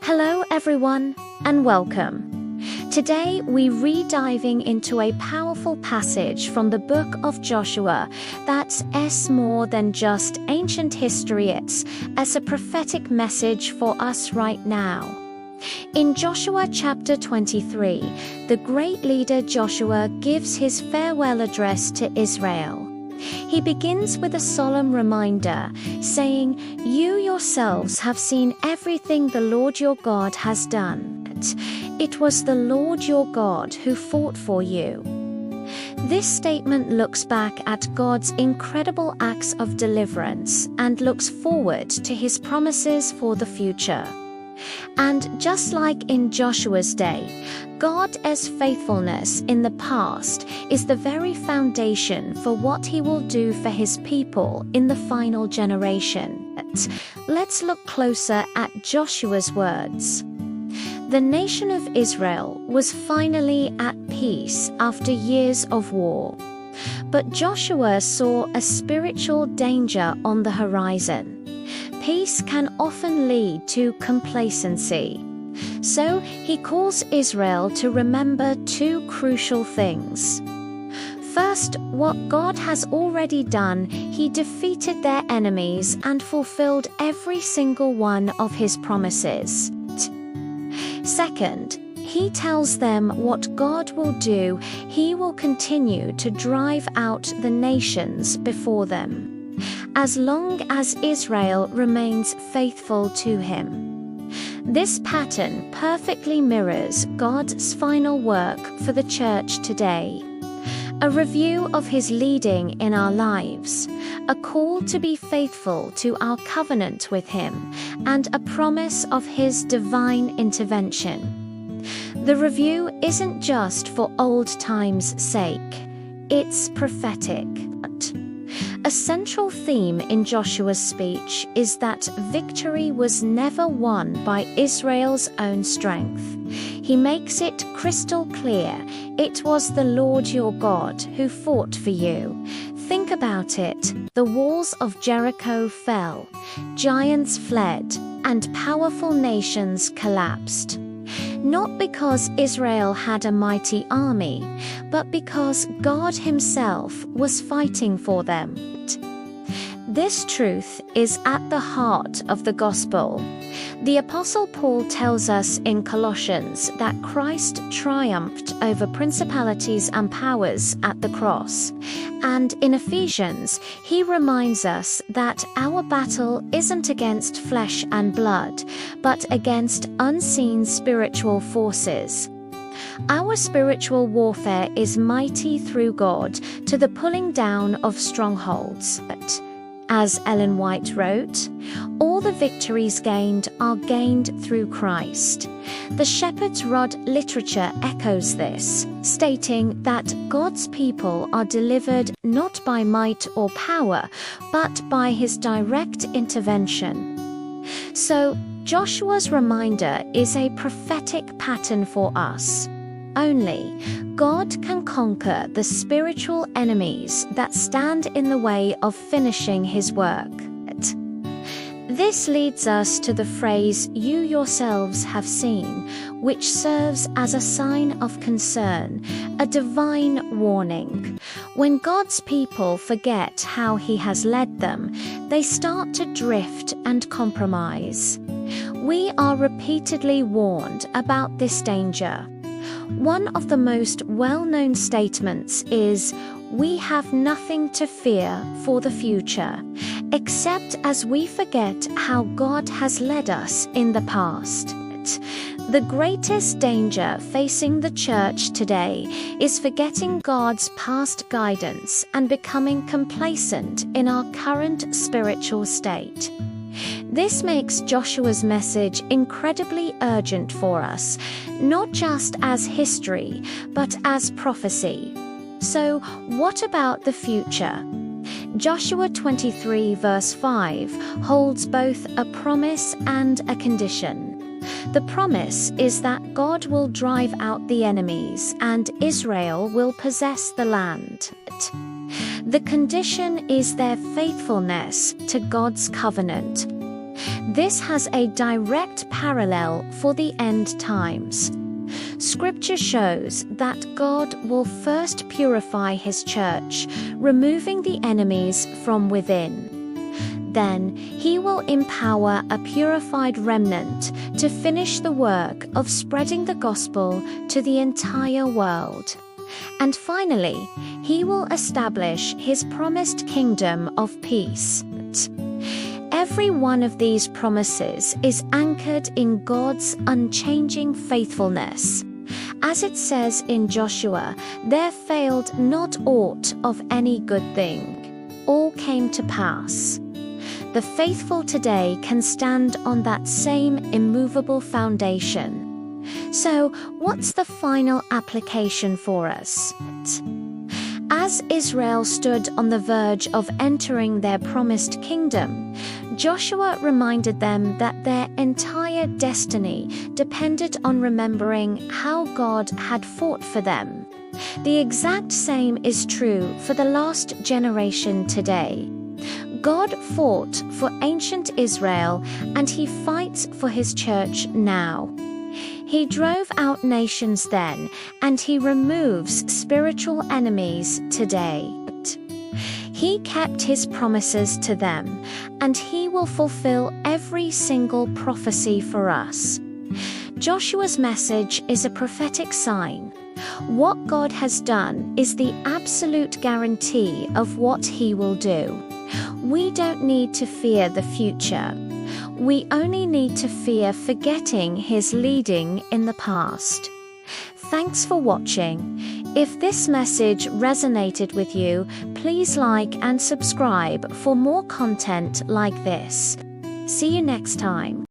Hello everyone, and welcome. Today we re-diving into a powerful passage from the book of Joshua that's more than just ancient history, it's as a prophetic message for us right now. In Joshua chapter 23, the great leader Joshua gives his farewell address to Israel. He begins with a solemn reminder, saying, "You yourselves have seen everything the Lord your God has done. It was the Lord your God who fought for you." This statement looks back at God's incredible acts of deliverance and looks forward to his promises for the future. And just like in Joshua's day, God's faithfulness in the past is the very foundation for what he will do for his people in the final generation. Let's look closer at Joshua's words. The nation of Israel was finally at peace after years of war. But Joshua saw a spiritual danger on the horizon. Peace can often lead to complacency. So he calls Israel to remember two crucial things. First, what God has already done, he defeated their enemies and fulfilled every single one of his promises. Second, he tells them what God will do, he will continue to drive out the nations before them, as long as Israel remains faithful to him. This pattern perfectly mirrors God's final work for the church today. A review of his leading in our lives, a call to be faithful to our covenant with him, and a promise of his divine intervention. The review isn't just for old times' sake, it's prophetic. A central theme in Joshua's speech is that victory was never won by Israel's own strength. He makes it crystal clear it was the Lord your God who fought for you. Think about it. The walls of Jericho fell, giants fled, and powerful nations collapsed. Not because Israel had a mighty army, but because God himself was fighting for them. This truth is at the heart of the gospel. The Apostle Paul tells us in Colossians that Christ triumphed over principalities and powers at the cross. And in Ephesians, he reminds us that our battle isn't against flesh and blood, but against unseen spiritual forces. Our spiritual warfare is mighty through God to the pulling down of strongholds. As Ellen White wrote, all the victories gained are gained through Christ. The shepherd's rod literature echoes this, stating that God's people are delivered not by might or power, but by his direct intervention. So, Joshua's reminder is a prophetic pattern for us. Only God can conquer the spiritual enemies that stand in the way of finishing his work. This leads us to the phrase, "You yourselves have seen," which serves as a sign of concern, a divine warning. When God's people forget how he has led them, they start to drift and compromise. We are repeatedly warned about this danger. One of the most well-known statements is, "We have nothing to fear for the future," except as we forget how God has led us in the past. The greatest danger facing the church today is forgetting God's past guidance and becoming complacent in our current spiritual state. This makes Joshua's message incredibly urgent for us, not just as history, but as prophecy. So, what about the future? Joshua 23 verse 5 holds both a promise and a condition. The promise is that God will drive out the enemies and Israel will possess the land. The condition is their faithfulness to God's covenant. This has a direct parallel for the end times. Scripture shows that God will first purify his church, removing the enemies from within. Then he will empower a purified remnant to finish the work of spreading the gospel to the entire world. And finally, he will establish his promised kingdom of peace. Every one of these promises is anchored in God's unchanging faithfulness. As it says in Joshua, "There failed not aught of any good thing. All came to pass." The faithful today can stand on that same immovable foundation. So, what's the final application for us? As Israel stood on the verge of entering their promised kingdom, Joshua reminded them that their entire destiny depended on remembering how God had fought for them. The exact same is true for the last generation today. God fought for ancient Israel, and he fights for his church now. He drove out nations then, and he removes spiritual enemies today. He kept his promises to them, and he will fulfill every single prophecy for us. Joshua's message is a prophetic sign. What God has done is the absolute guarantee of what he will do. We don't need to fear the future. We only need to fear forgetting his leading in the past. Thanks for watching. If this message resonated with you, please like and subscribe for more content like this. See you next time.